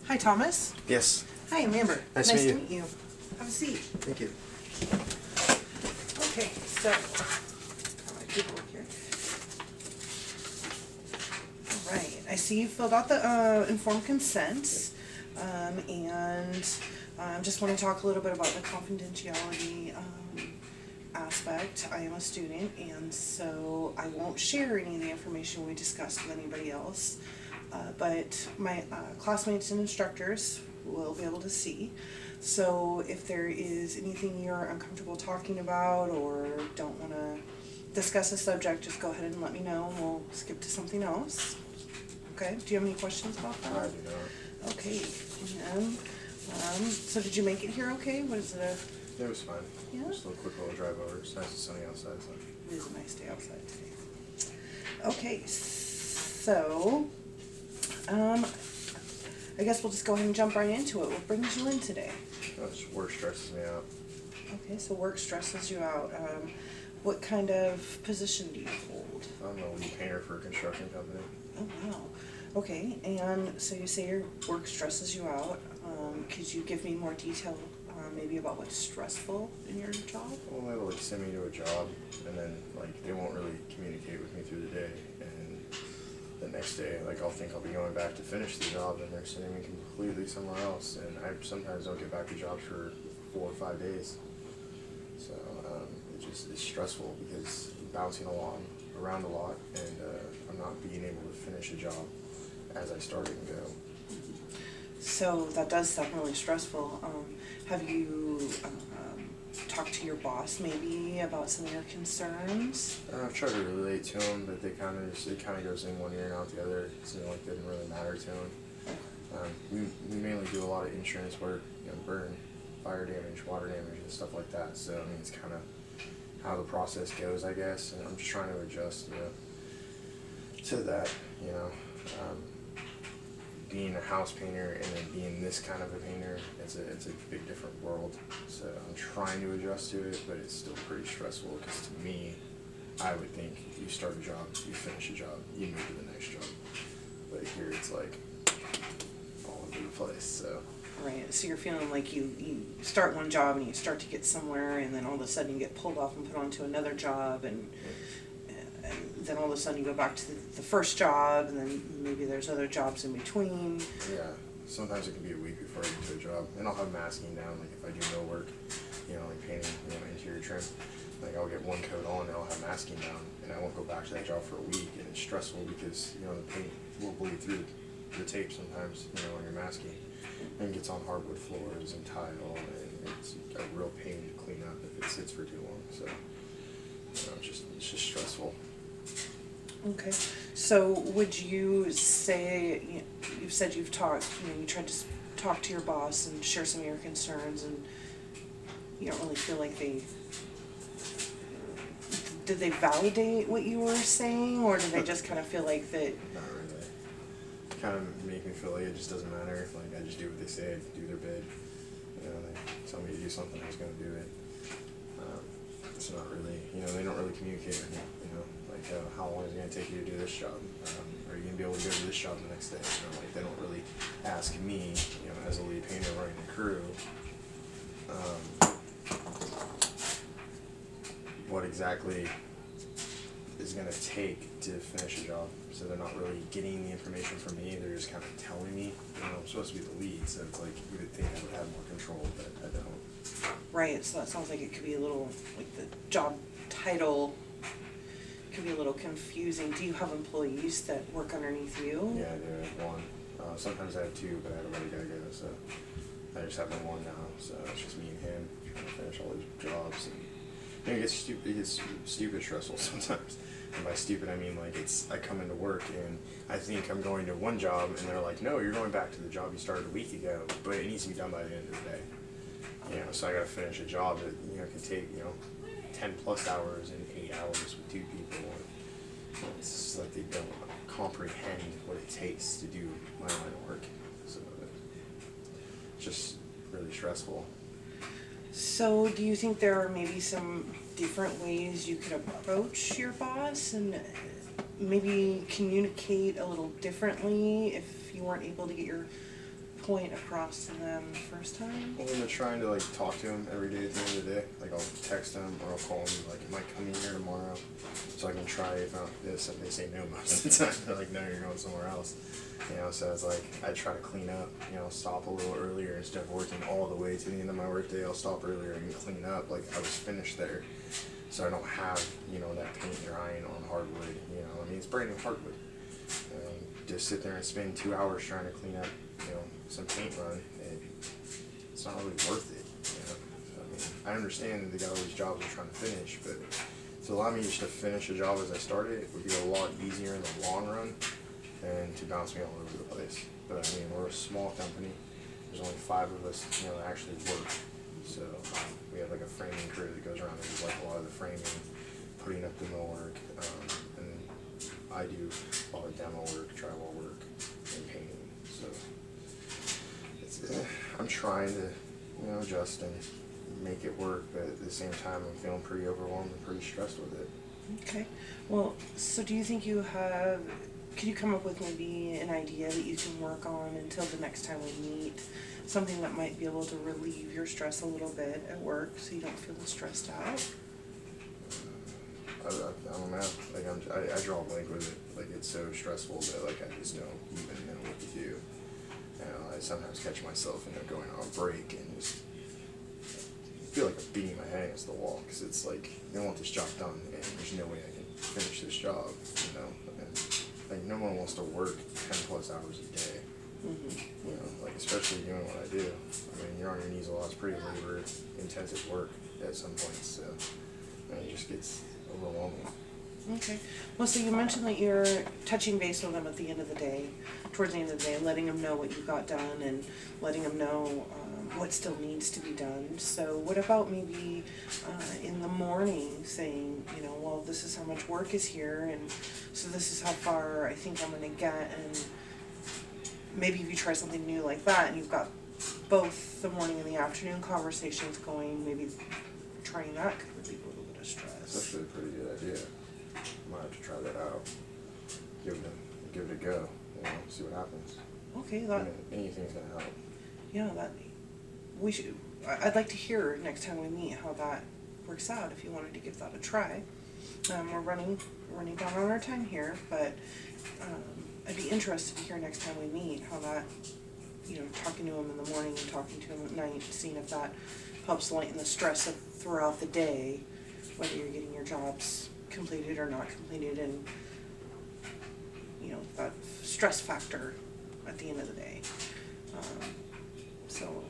Hi, Thomas. Yes. Hi, I'm Amber. Nice to meet you. Have a seat. Thank you. Okay, so, got my paperwork here. All right, I see you filled out the informed consent, and just want to talk a little bit about the confidentiality aspect. I am a student, and so I won't share any of the information we discussed with anybody else, but my classmates and instructors will be able to see. So if there is anything you're uncomfortable talking about or don't want to discuss a subject, just go ahead and let me know and we'll skip to something else. Okay, do you have any questions about that? I do not. Okay, and so did you make it here okay? What is it? It was fine. Yeah? Just a quick little drive over. It's nice and sunny outside. So. It is a nice day outside today. Okay, so I guess we'll just go ahead and jump right into it. What brings you in today? Work stresses me out. Okay, so work stresses you out. What kind of position do you hold? I'm a lead painter for a construction company. Oh, wow. Okay, and so you say your work stresses you out. Could you give me more detail maybe about what's stressful in your job? Well, they'll like send me to a job, and then like they won't really communicate with me through the day, and the next day like I'll think I'll be going back to finish the job, and they're sending me completely somewhere else, and I sometimes don't get back to jobs for 4 or 5 days. So it's stressful because I'm bouncing around a lot, and I'm not being able to finish a job as I started and go. So that does sound really stressful. Have you talked to your boss maybe about some of your concerns? I've tried to relate to them, but it kind of goes in one ear and out the other. It seemed like it didn't really matter to them. We mainly do a lot of insurance work, burn, fire damage, water damage, and stuff like that. So I mean, it's kind of how the process goes, I guess. And I'm just trying to adjust, to that. Being a house painter and then being this kind of a painter, it's a big different world. So I'm trying to adjust to it, but it's still pretty stressful because to me, I would think you start a job, you finish a job, you move to the next job. But here it's like all over the place. So. Right, so you're feeling like you start one job and you start to get somewhere, and then all of a sudden you get pulled off and put onto another job, and then all of a sudden you go back to the first job, and then maybe there's other jobs in between. Yeah, sometimes it can be a week before I get to a job, and I'll have masking down, like if I do no work, like painting, interior trim, like I'll get one coat on and I'll have masking down, and I won't go back to that job for a week, and it's stressful because, the paint will bleed through the tape sometimes, when you're masking, and it gets on hardwood floors and tile, and it's a real pain to clean up if it sits for too long, so, it's just stressful. Okay, so would you say, you've said you've talked, you tried to talk to your boss and share some of your concerns, and you don't really feel like did they validate what you were saying, or did they just kind of feel like that? Not really. Kind of make me feel like it just doesn't matter. Like I just do what they say, I do their bid. They tell me to do something, I was going to do it. It's not really, they don't really communicate with me. Like how long is it going to take you to do this job? Are you going to be able to go to this job the next day? Like they don't really ask me, as a lead painter running the crew, what exactly is going to take to finish a job. So they're not really getting the information from me, they're just kind of telling me. I'm supposed to be the lead, so it's like you would think I would have more control, but I don't. Right, so that sounds like it could be a little, like the job title could be a little confusing. Do you have employees that work underneath you? Yeah, I do. I have one. Sometimes I have two, but I have another guy go, so I just have my one now. So it's just me and him trying to finish all these jobs, and it gets stupid stressful sometimes. And by stupid, I mean like I come into work and I think I'm going to one job, and they're like, no, you're going back to the job you started a week ago, but it needs to be done by the end of the day. So I got to finish a job that can take 10 plus hours in 8 hours with 2 people. And it's just like they don't comprehend what it takes to do my line of work. So it's just really stressful. So do you think there are maybe some different ways you could approach your boss and maybe communicate a little differently if you weren't able to get your point across to them the first time? Well, I'm trying to like talk to him every day at the end of the day. Like I'll text him or I'll call him. Like, am I coming here tomorrow? So I can try. If not this, and they say no most of the time. They're like, no, you're going somewhere else. You know, so it's like I try to clean up. You know, stop a little earlier instead of working all the way to the end of my workday. I'll stop earlier and clean up. Like I was finished there, so I don't have that paint drying on hardwood. I mean it's brand new hardwood. Just sit there and spend 2 hours trying to clean up, some paint run. It's not really worth it. So, I mean, I understand that they got all these jobs they're trying to finish, but to allow me just to finish a job as I started, it would be a lot easier in the long run than to bounce me all over the place. But I mean, we're a small company. There's only 5 of us, that actually work. So we have like a framing crew that goes around and does like a lot of the framing, putting up the millwork, and I do a lot of demo work, drywall work, and painting. So I'm trying to, adjust and make it work, but at the same time, I'm feeling pretty overwhelmed and pretty stressed with it. Okay. Well, so do you think could you come up with maybe an idea that you can work on until the next time we meet? Something that might be able to relieve your stress a little bit at work so you don't feel stressed out? I don't know. Like I draw a blank with it. Like it's so stressful that like I just don't even know what to do. I sometimes catch myself, going on a break and just feel like I'm beating my head against the wall because it's like I want this job done and there's no way I can finish this job. And like no one wants to work 10+ hours a day. Mm-hmm. Like especially doing what I do. I mean, you're on your knees a lot. It's pretty labor-intensive work at some points. So it just gets overwhelming. Okay. Well, so you mentioned that you're touching base with them at the end of the day, towards the end of the day, letting them know what you got done and letting them know what still needs to be done. So what about maybe in the morning saying, well, this is how much work is here, and so this is how far I think I'm going to get, and maybe if you try something new like that and you've got both the morning and the afternoon conversations going, maybe trying that could relieve a little bit of stress. That's actually a pretty good idea. I might have to try that out. Give it a go. See what happens. Okay, anything's gonna help. Yeah, I'd like to hear next time we meet how that works out. If you wanted to give that a try, we're running down on our time here, but I'd be interested to hear next time we meet how that, talking to him in the morning and talking to him at night, seeing if that helps lighten the stress throughout the day, whether you're getting your jobs completed or not completed, and that stress factor at the end of the day. So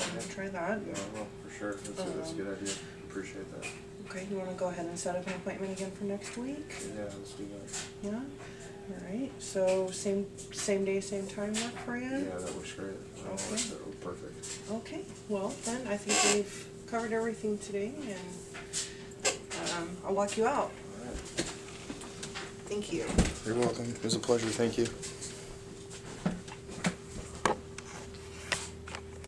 I'm gonna try that. Yeah, well, for sure. That's a good idea. Appreciate that. Okay, you want to go ahead and set up an appointment again for next week? Yeah, let's do that. Yeah. All right. So same day, same time work for you? Yeah, that works great. Okay. Perfect. Okay. Well, then I think we've covered everything today, and I'll lock you out. All right. Thank you. You're welcome. It was a pleasure. Thank you.